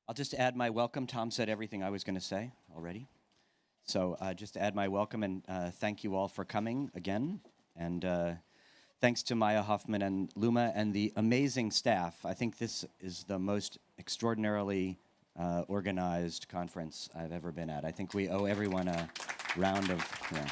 I'll just add my welcome. Tom said everything I was going to say already. So just to add my welcome and thank you all for coming again. And thanks to Maya Hoffman and LUMA and the amazing staff. I think this is the most extraordinarily organized conference I've ever been at. I think we owe everyone a round of... Yeah.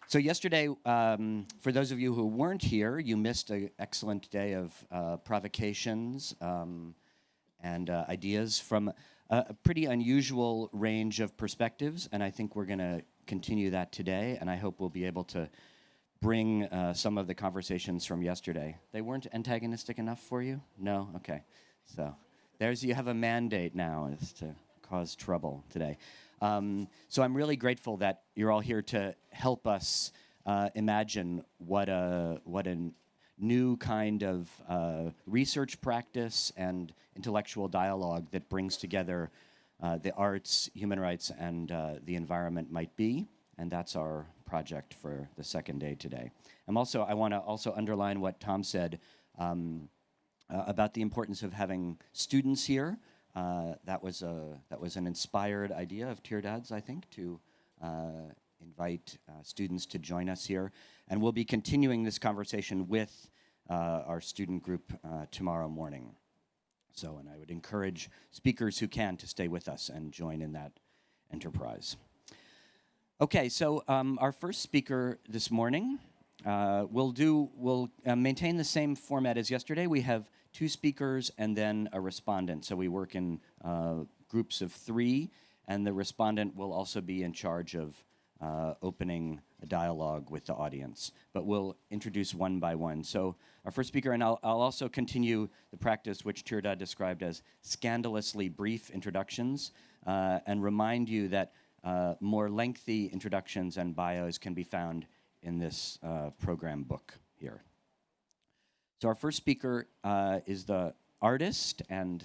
So yesterday, for those of you who weren't here, you missed an excellent day of provocations and ideas from a pretty unusual range of perspectives, and I think we're going to continue that today, and I hope we'll be able to bring some of the conversations from yesterday. They weren't antagonistic enough for you? No? Okay. So you have a mandate now is to cause trouble today. So I'm really grateful that you're all here to help us imagine what a new kind of research practice and intellectual dialogue that brings together the arts, human rights, and the environment might be. And that's our project for the second day today. I want to also underline what Tom said about the importance of having students here. That was an inspired idea of Tirdad's, I think, to invite students to join us here. And we'll be continuing this conversation with our student group tomorrow morning. So, and I would encourage speakers who can to stay with us and join in that enterprise. Okay, so our first speaker this morning, we'll maintain the same format as yesterday. We have 2 speakers and then a respondent. So we work in groups of 3, and the respondent will also be in charge of opening a dialogue with the audience. But we'll introduce one by one. So our first speaker, and I'll also continue the practice which Tirdad described as scandalously brief introductions, and remind you that more lengthy introductions and bios can be found in this program book here. So our first speaker is the artist and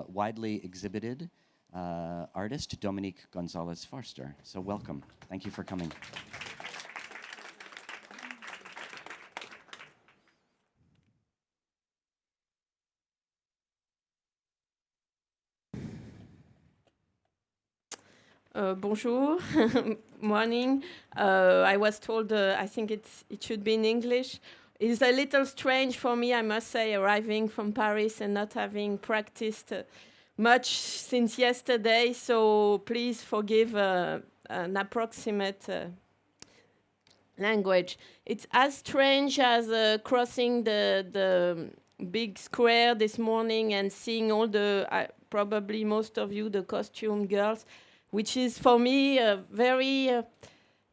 widely exhibited artist, Dominique Gonzalez-Foerster. So welcome. Thank you for coming. Bonjour, morning. I was told I think it should be in English. It's a little strange for me, I must say, arriving from Paris and not having practiced much since yesterday, so please forgive an approximate language. It's as strange as crossing the big square this morning and seeing all the, probably most of you, the costume girls, which is for me very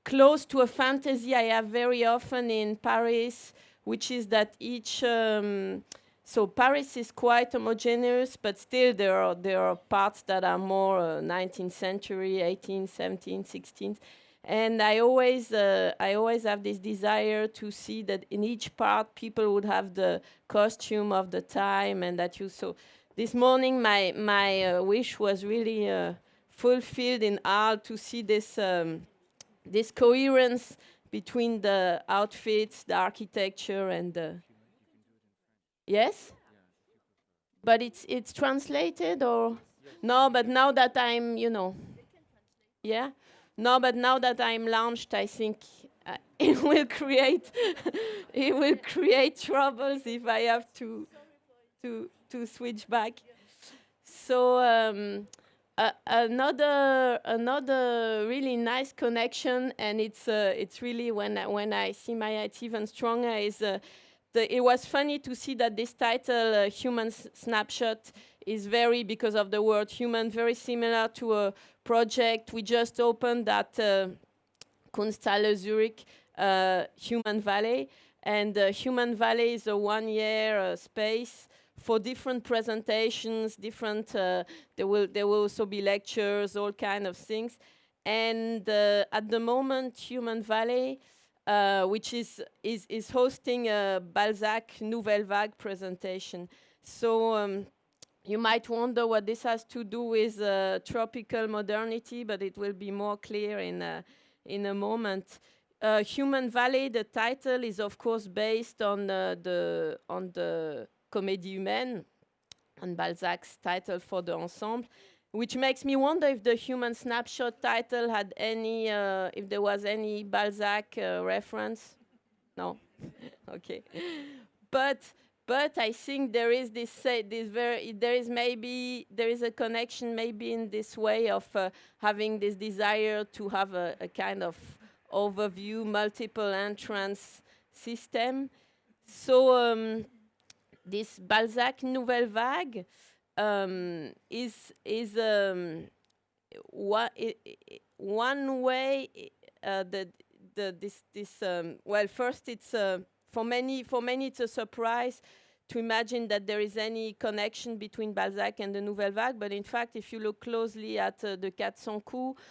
close to a fantasy I have very often in Paris, which is that each, so Paris is quite homogeneous, but still there are parts that are more 19th century, 18th, 17th, 16th. And I always have this desire to see that in each part people would have the costume of the time, and that you, so this morning my wish was really fulfilled in Arles to see this this coherence between the outfits, the architecture, and the... Yes? But it's translated, or... No, but now that I'm, Yeah? No, but now that I'm launched, I think it will create it will create troubles if I have to switch back. So another really nice connection, and it's really when I see Maya, it's even stronger. Is it was funny to see that this title, Human Snapshot, is very, because of the word human, very similar to a project we just opened at Kunsthalle Zurich, Human Valley. And Human Valley is a 1-year space for different presentations, different, there will also be lectures, all kind of things. And at the moment, Human Valley, which is hosting a Balzac Nouvelle Vague presentation. So you might wonder what this has to do with Tropicale Modernité, but it will be more clear in a moment. Human Valley, the title is of course based on the Comédie humaine, and Balzac's title for the ensemble, which makes me wonder if the Human Snapshot title had any, if there was any Balzac reference. No, okay, but I think there is there is a connection maybe in this way of having this desire to have a kind of overview, multiple entrance system. So this Balzac Nouvelle Vague is one way well, first it's for many it's a surprise to imagine that there is any connection between Balzac and the Nouvelle Vague, but in fact, if you look closely at the 400 coups,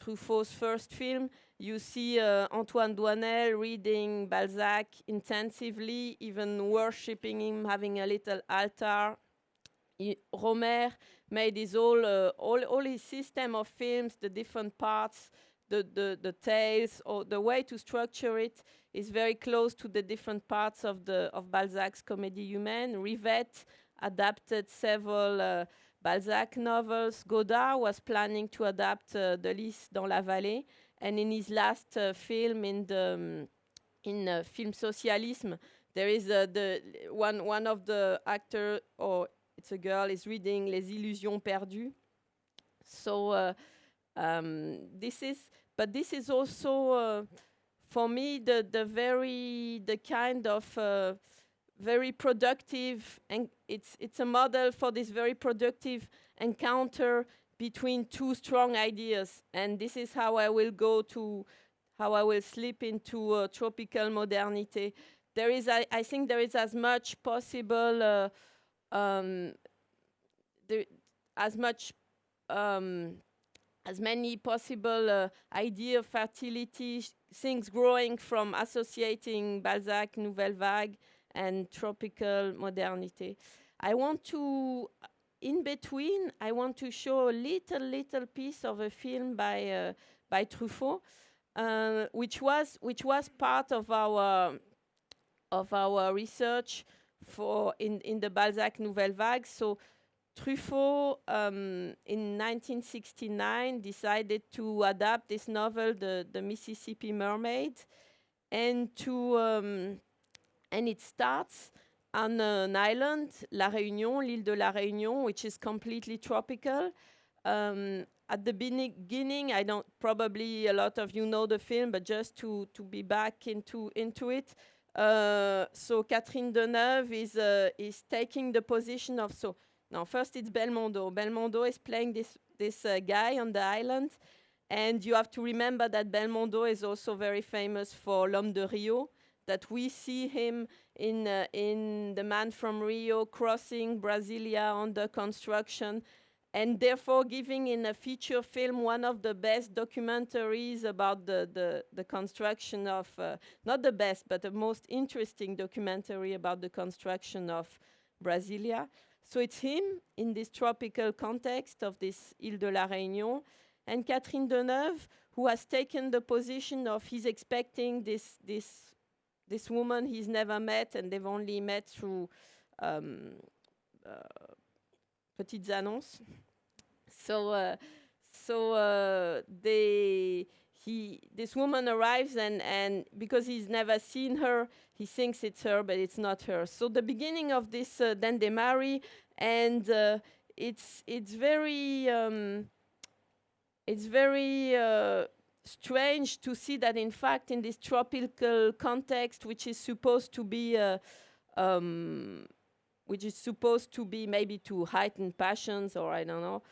Truffaut's first film, you see Antoine Doinel reading Balzac intensively, even worshipping him, having a little altar. Romer made his all his system of films, the different parts, the tales, or the way to structure it is very close to the different parts of Balzac's Comédie Humaine. Rivette adapted several Balzac novels. Godard was planning to adapt The Lys dans la Vallée, and in his last film, in Film Socialisme, there is one of the actors, or it's a girl, is reading Les Illusions Perdues. So this is also for me the kind of very productive, and it's a model for this very productive encounter between two strong ideas. And this is how I will slip into Tropicale Modernité. There is, I think, there is as much possible, as many possible idea of fertility, things growing from associating Balzac, Nouvelle Vague, and Tropicale Modernité. In between, I want to show a little piece of a film by Truffaut, which was part of our research in the Balzac Nouvelle Vague. So Truffaut, in 1969, decided to adapt this novel, The Mississippi Mermaid, and it starts on an island, La Réunion, l'île de la Réunion, which is completely tropical. At the beginning, probably a lot of you know the film, but just to be back into it. So Catherine Deneuve is taking the position of, first it's Belmondo. Belmondo is playing this guy on the island, and you have to remember that Belmondo is also very famous for L'Homme de Rio, that we see him in The Man from Rio crossing Brasilia under construction, and therefore giving in a feature film one of the best documentaries about the construction of, not the best, but the most interesting documentary about the construction of Brasilia. So it's him in this tropical context of this Île de la Réunion, and Catherine Deneuve, who has taken the position of he's expecting this woman he's never met, and they've only met through petites annonces. This woman arrives, and because he's never seen her, he thinks it's her, but it's not her. So the beginning of this, then they marry, and it's very strange to see that, in fact, in this tropical context, which is supposed to be maybe to heighten passions, or I don't know,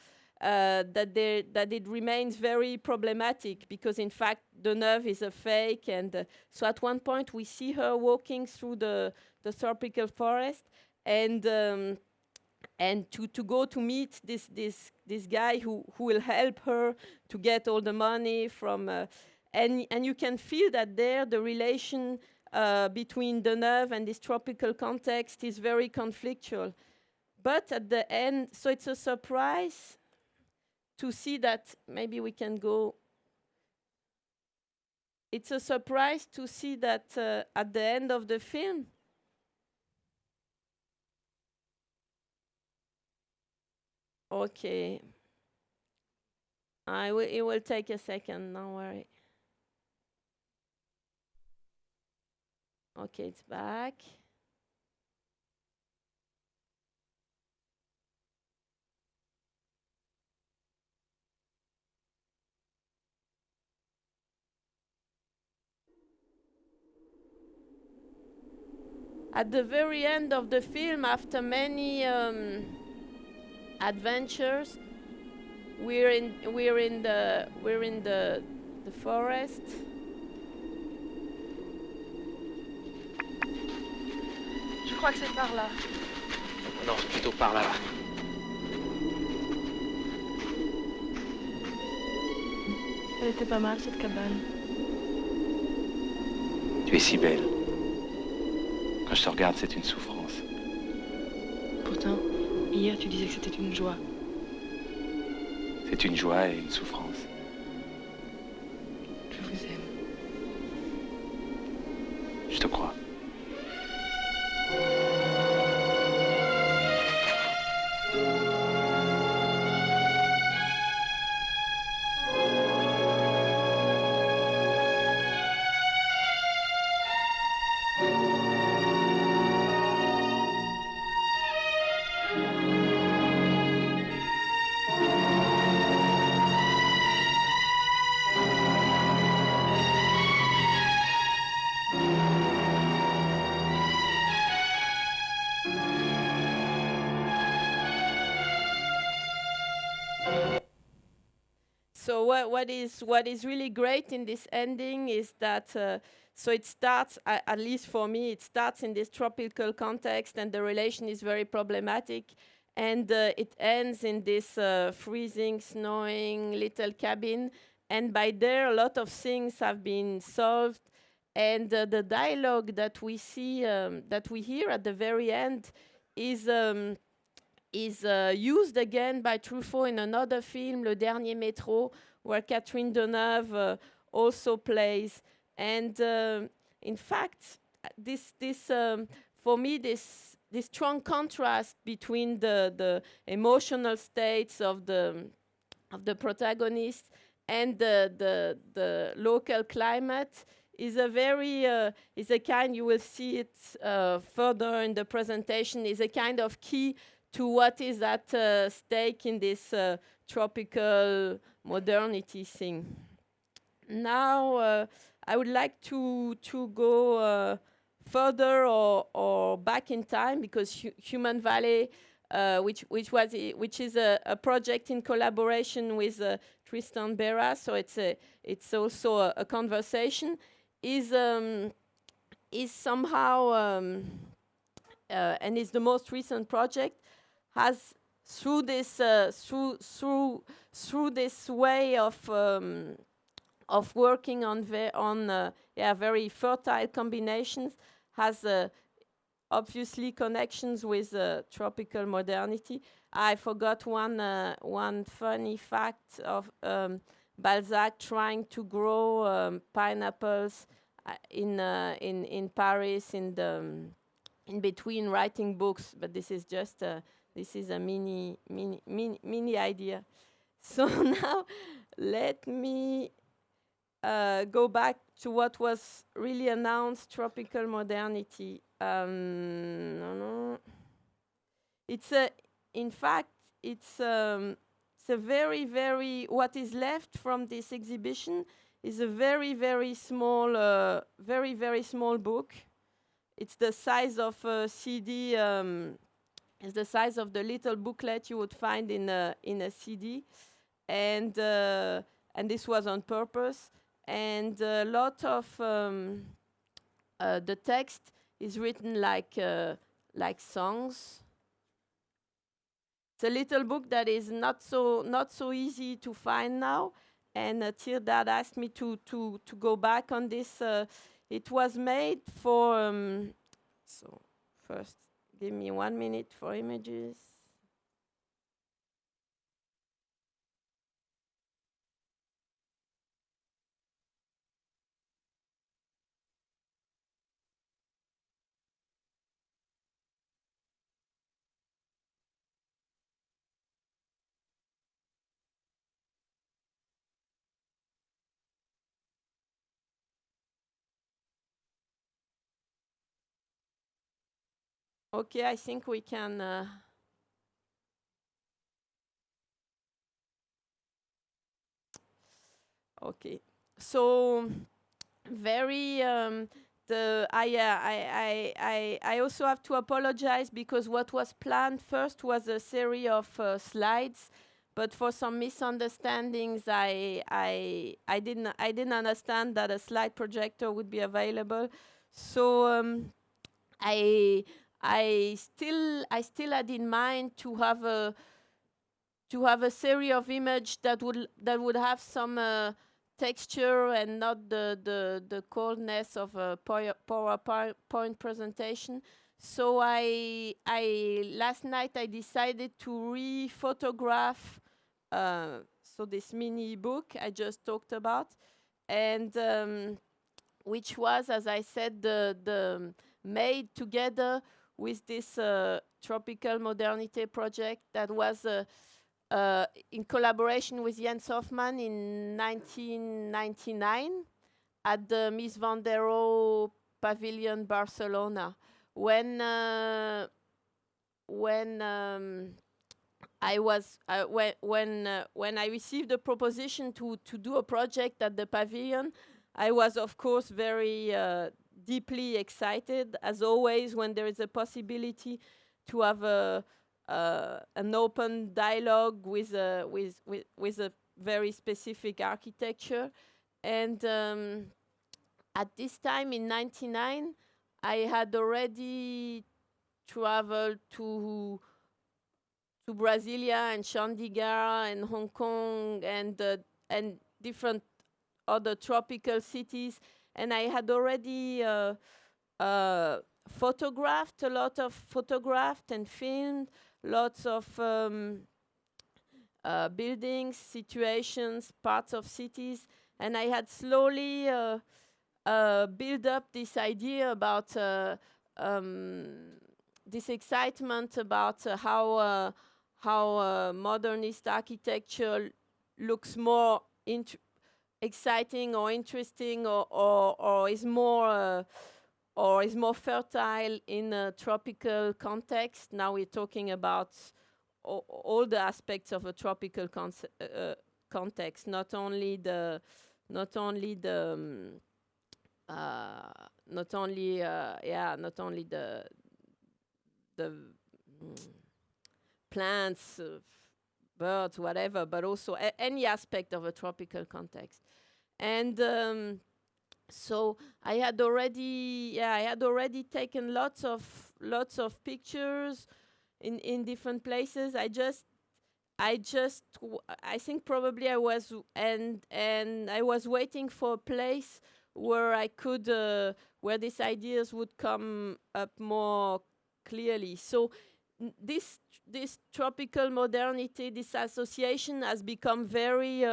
that it remains very problematic, because in fact Deneuve is a fake, and so at one point we see her walking through the tropical forest, and to go to meet this guy who will help her to get all the money from, and you can feel that there the relation between Deneuve and this tropical context is very conflictual. But at the end, so it's a surprise to see that, maybe we can go. It's a surprise to see that at the end of the film, Okay. It will take a second, don't worry. Okay, it's back. At the very end of the film, after many adventures, we're in the forest. Je crois que c'est par là. Non, c'est plutôt par là. Elle était pas mal, cette cabane. Tu es si belle. Quand je te regarde, c'est une souffrance. Pourtant, hier, tu disais que c'était une joie. C'est une joie et une souffrance. Je vous aime. Je te crois. So what is really great in this ending is that so it starts, at least for me, it starts in this tropical context, and the relation is very problematic, and it ends in this freezing, snowing little cabin, and by there a lot of things have been solved, and the dialogue that we see, that we hear at the very end, is used again by Truffaut in another film, Le Dernier Métro, where Catherine Deneuve also plays. And in fact, this for me, this strong contrast between the emotional states of the protagonist and the local climate is a very is a kind, you will see it further in the presentation, is a kind of key to what is at stake in this tropical modernity thing. Now, I would like to go further or back in time, because Human Valley, which is a project in collaboration with Tristan Berra, so it's also a conversation, is somehow and is the most recent project, has through this way of working on very fertile combinations, has obviously connections with tropical modernity. I forgot one funny fact of Balzac trying to grow pineapples in Paris in between writing books, but this is just this is a mini idea. So now let me go back to what was really announced, tropical modernity. It's in fact, it's a very, what is left from this exhibition is a very small book. It's the size of a CD. It's the size of the little booklet you would find in a CD, and this was on purpose. And a lot of the text is written like songs. It's a little book that is not so easy to find now. And Tirdad asked me to go back on this. It was made for. So first, give me 1 minute for images. Okay, I think we can. Okay, so very. I also have to apologize because what was planned first was a series of slides, but for some misunderstandings, I didn't understand that a slide projector would be available. So I still had in mind to have a series of images that would have some texture and not the coldness of a PowerPoint presentation. So last night I decided to re-photograph so this mini book I just talked about, and which was, as I said, the made together with this Tropicale Modernité project that was in collaboration with Jens Hofmann in 1999 at the Mies van der Rohe Pavilion, Barcelona. When I received the proposition to do a project at the pavilion, I was of course very deeply excited, as always when there is a possibility to have an open dialogue with a very specific architecture. And at this time in '99, I had already traveled to Brasilia and Chandigarh and Hong Kong and different other tropical cities, and I had already photographed and filmed lots of buildings, situations, parts of cities, and I had slowly built up this idea about this excitement about how modernist architecture looks more exciting or interesting or is more fertile in a tropical context. Now we're talking about all the aspects of a tropical context, not only the plants, birds, whatever, but also any aspect of a tropical context. And so I had already taken lots of pictures in different places. I think probably I was waiting for a place where I could where these ideas would come up more clearly. So this tropical modernity, this association has become very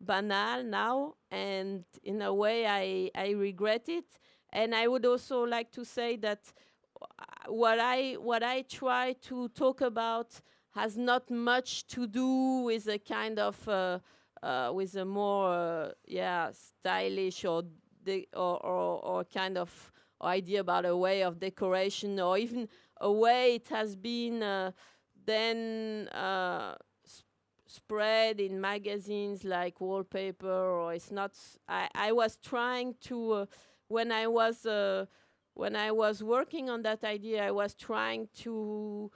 banal now, and in a way I regret it. And I would also like to say that what I try to talk about has not much to do with a kind of with a more stylish or kind of idea about a way of decoration, or even a way it has been then spread in magazines like Wallpaper, or it's not. I was trying to when I was working on that idea, I was trying to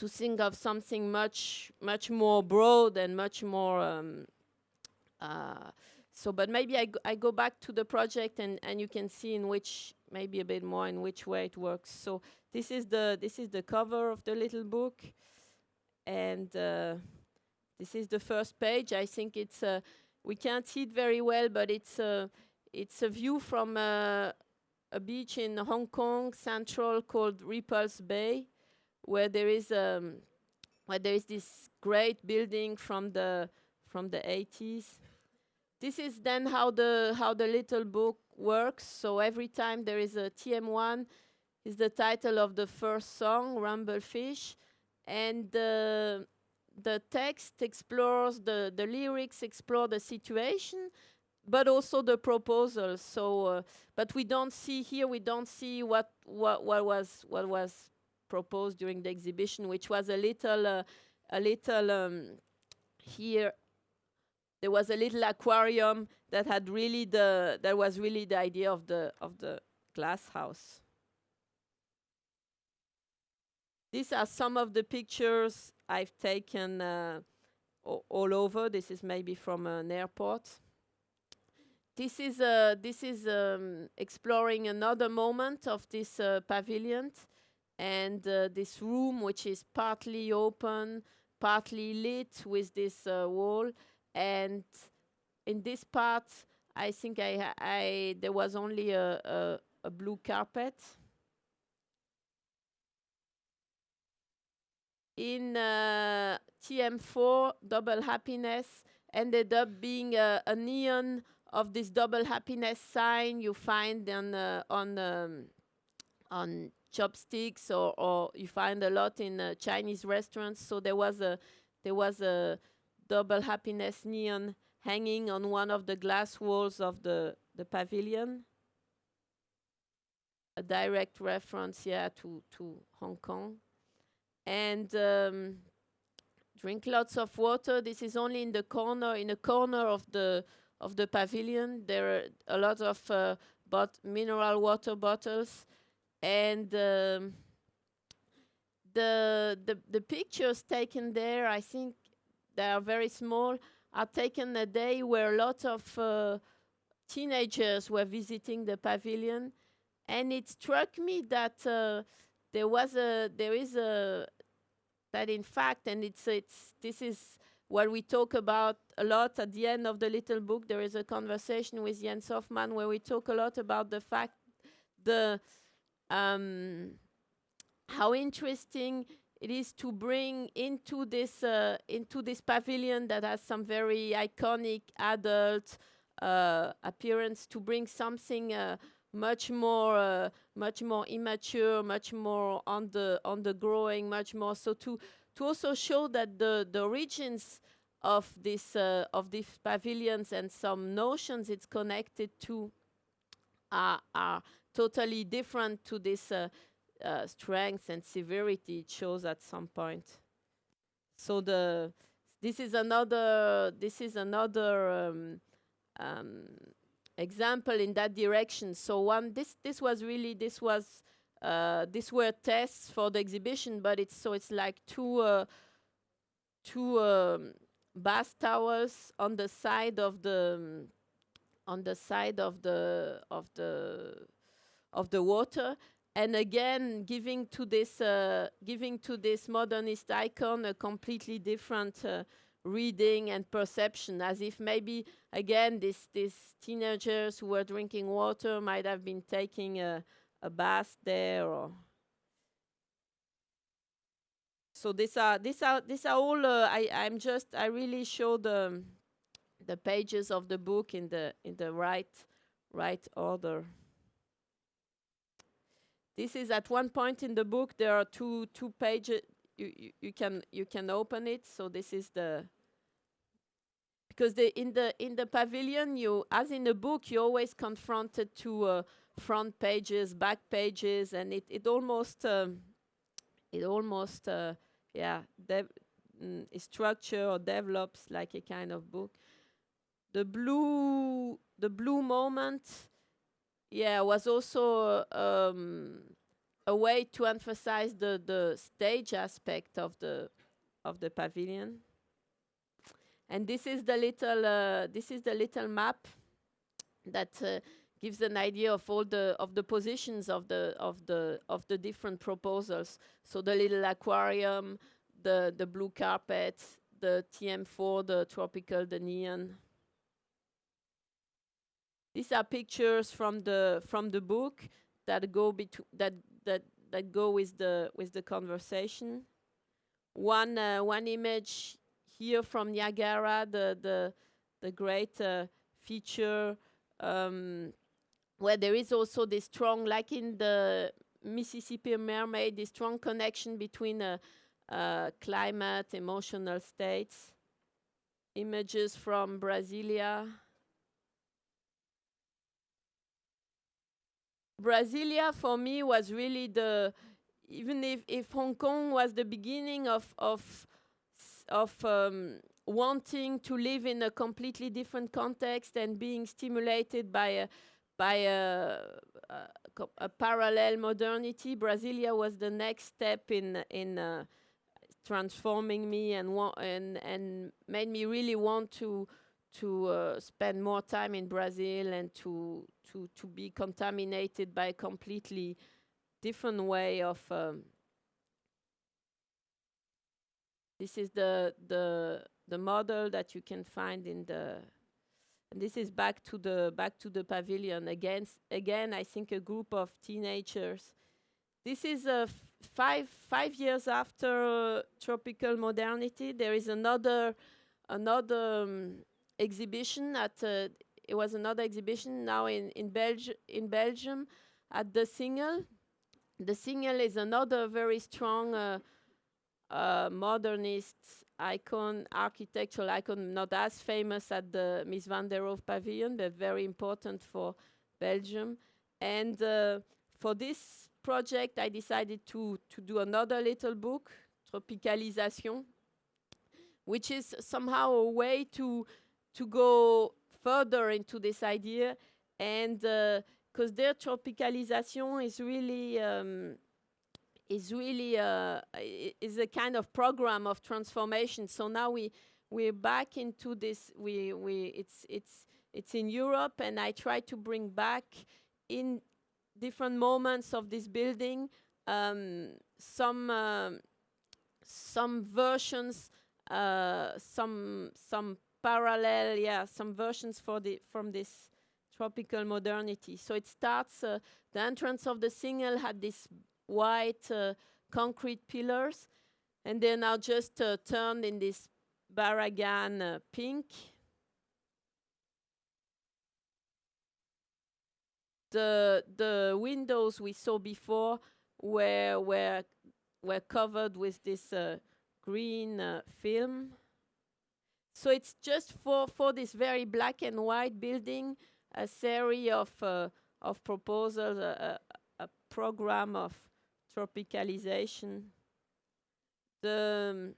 think of something much more broad and much more. So, but maybe I go back to the project and you can see in which, maybe a bit more in which way it works. So this is the cover of the little book, and this is the first page. I think it's we can't see it very well, but it's a view from a beach in Hong Kong Central called Repulse Bay, where there is this great building from the 80s. This is then how the little book works. So every time there is a TM1, is the title of the first song, Rumblefish, and the text explores the lyrics explore the situation, but also the proposals. So, but we don't see here. We don't see what was proposed during the exhibition, which was a little here. There was a little aquarium that had really that was really the idea of the glass house. These are some of the pictures I've taken all over. This is maybe from an airport. This is exploring another moment of this pavilion, and this room, which is partly open, partly lit with this wall. And in this part, I think there was only a blue carpet. In TM4, Double Happiness ended up being a neon of this double happiness sign you find on chopsticks, or you find a lot in Chinese restaurants. So there was a double happiness neon hanging on one of the glass walls of the pavilion. A direct reference here to Hong Kong. And drink lots of water. This is only in a corner of the pavilion. There are a lot of mineral water bottles, and the pictures taken there, I think they are very small, are taken a day where a lot of teenagers were visiting the pavilion, and it struck me that that in fact, and this is what we talk about a lot at the end of the little book. There is a conversation with Jens Hoffmann where we talk a lot about the fact how interesting it is to bring into this pavilion that has some very iconic adult appearance, to bring something much more immature, much more on the growing, much more so to also show that the origins of these pavilions and some notions it's connected to are totally different to this strength and severity it shows at some point. So this is another example in that direction. So these were tests for the exhibition, but it's like two bath towels on the side of the water, and again giving to this modernist icon a completely different reading and perception, as if maybe again these teenagers who were drinking water might have been taking a bath there. Or so these are all. I really show the pages of the book in the right order. This is at one point in the book. There are two pages. You can open it. So this is because in the pavilion, as in a book, you're always confronted to front pages, back pages, and it almost is structured or develops like a kind of book. The blue moment, was also a way to emphasize the stage aspect of the pavilion. And this is the little map that gives an idea of all the positions of the different proposals. So the little aquarium, the blue carpet, the TM4, the tropical, the neon. These are pictures from the book that go that go with the conversation. One image here from Niagara, the great feature, where there is also this strong, like in the Mississippi Mermaid, this strong connection between climate, emotional states. Images from Brasilia. Brasilia for me was really even if Hong Kong was the beginning of wanting to live in a completely different context and being stimulated by a parallel modernity, Brasilia was the next step in transforming me and made me really want to spend more time in Brazil and to be contaminated by a completely different way of. This is the model that you can find in the. And this is back to the pavilion again. I think a group of teenagers. This is 5 years after Tropicale Modernité. There is another exhibition at. It was another exhibition now in Belgium at the Single. The Single is another very strong modernist icon, architectural icon, not as famous at the Mies van der Rohe Pavilion, but very important for Belgium. And for this project, I decided to do another little book, Tropicalisation, which is somehow a way to go further into this idea. And because their tropicalisation is a kind of program of transformation. So now we're back into this. It's in Europe, and I try to bring back in different moments of this building some versions, some parallel, some versions from this tropical modernity. So it starts. The entrance of the Single had this white concrete pillars, and they're now just turned in this Barragan pink. The windows we saw before were covered with this green film. So it's just for this very black and white building, a series of proposals, a program of tropicalization. Under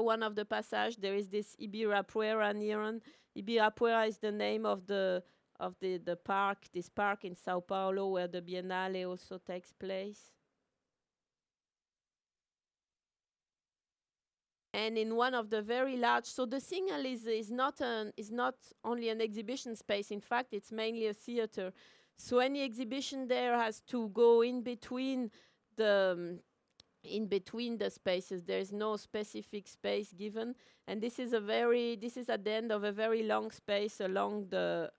one of the passage there is this Ibirapuera neuron. Ibirapuera is the name of the park, this park in Sao Paulo where the Biennale also takes place. And in one of the very large, so the Single is not only an exhibition space. In fact, it's mainly a theater. So any exhibition there has to go in between the spaces. There is no specific space given, and this is at the end of a very long space along the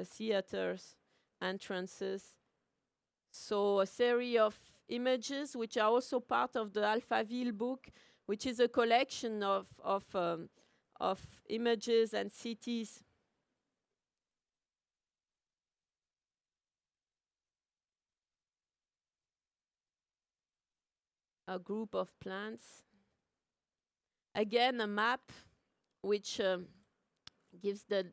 theater's entrances. So a series of images which are also part of the Alphaville book, which is a collection of images and cities. A group of plants. Again, a map which gives the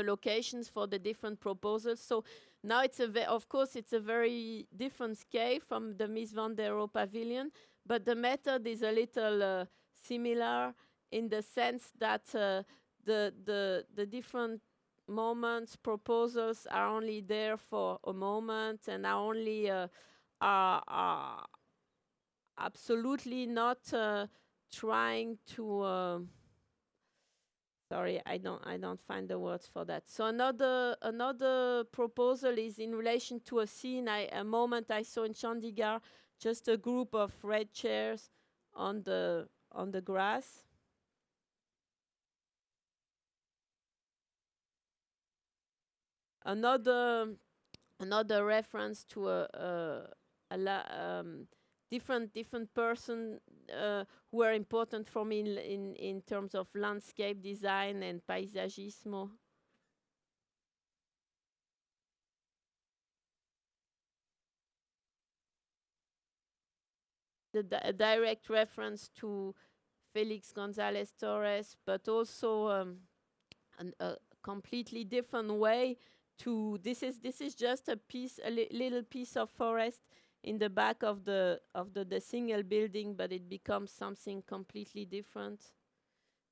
locations for the different proposals. So now of course it's a very different scale from the Mies van der Rohe Pavilion, but the method is a little similar in the sense that the different moments, proposals are only there for a moment and are only are absolutely not trying to. Sorry, I don't find the words for that. So another proposal is in relation to a scene, a moment I saw in Chandigarh, just a group of red chairs on the grass. Another reference to a different person who are important for me in terms of landscape design and paisagismo. A direct reference to Felix González Torres, but also a completely different way this is just a piece, little piece of forest in the back of the single building, but it becomes something completely different.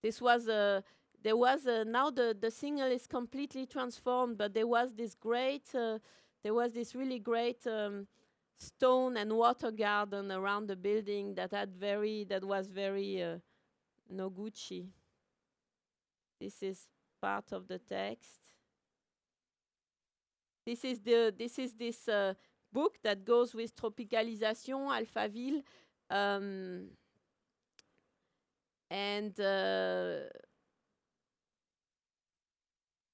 This was there was now the single is completely transformed, but there was this really great stone and water garden around the building that was very Noguchi. This is part of the text. This is this book that goes with Tropicalisation, Alphaville, and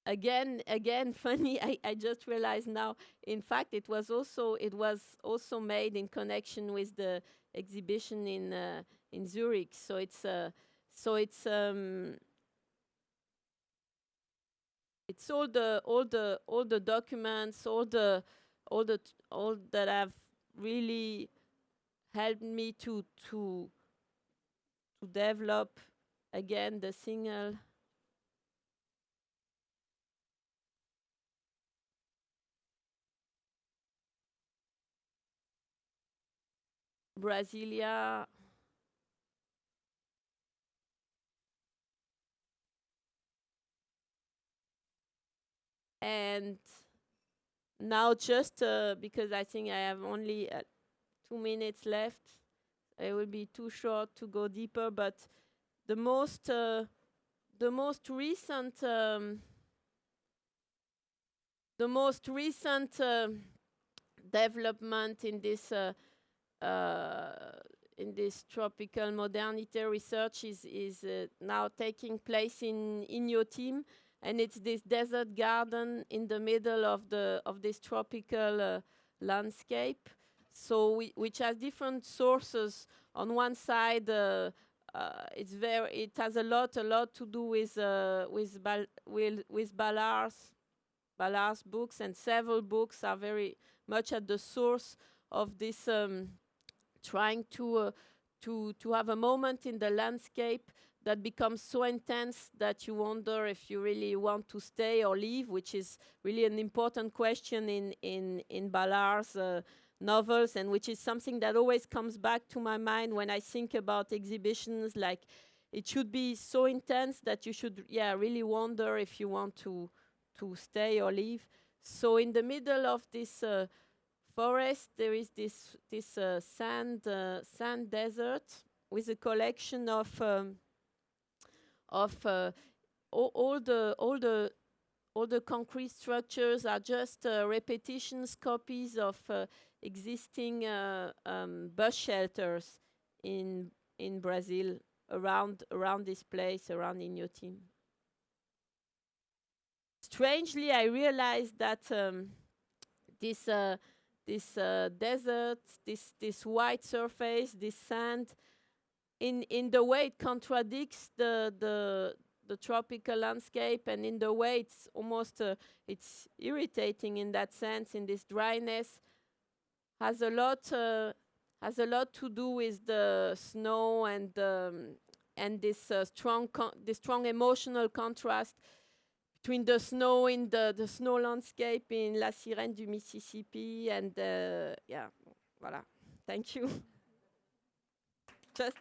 again, funny. I just realized now. In fact, it was also made in connection with the exhibition in Zurich. So it's all the documents, all that have really helped me to develop again the single. Brasilia. And now just because I think I have only 2 minutes left, it will be too short to go deeper, but the most recent development in this tropical modernity research is now taking place in your team, and it's this desert garden in the middle of this tropical landscape. So which has different sources. On one side, it has a lot to do with Ballard's books, and several books are very much at the source of this trying to have a moment in the landscape that becomes so intense that you wonder if you really want to stay or leave, which is really an important question in Ballard's novels, and which is something that always comes back to my mind when I think about exhibitions. Like, it should be so intense that you should really wonder if you want to stay or leave. So in the middle of this forest, there is this sand desert with a collection of all the concrete structures are just repetitions, copies of existing bus shelters in Brazil around this place, around Inhotim. Strangely, I realized that this desert, this white surface, this sand, in the way it contradicts the tropical landscape, and in the way it's almost it's irritating in that sense, in this dryness, has a lot to do with the snow and this strong emotional contrast between the snow in the snow landscape in La Sirène du Mississippi, and voilà. Thank you. Just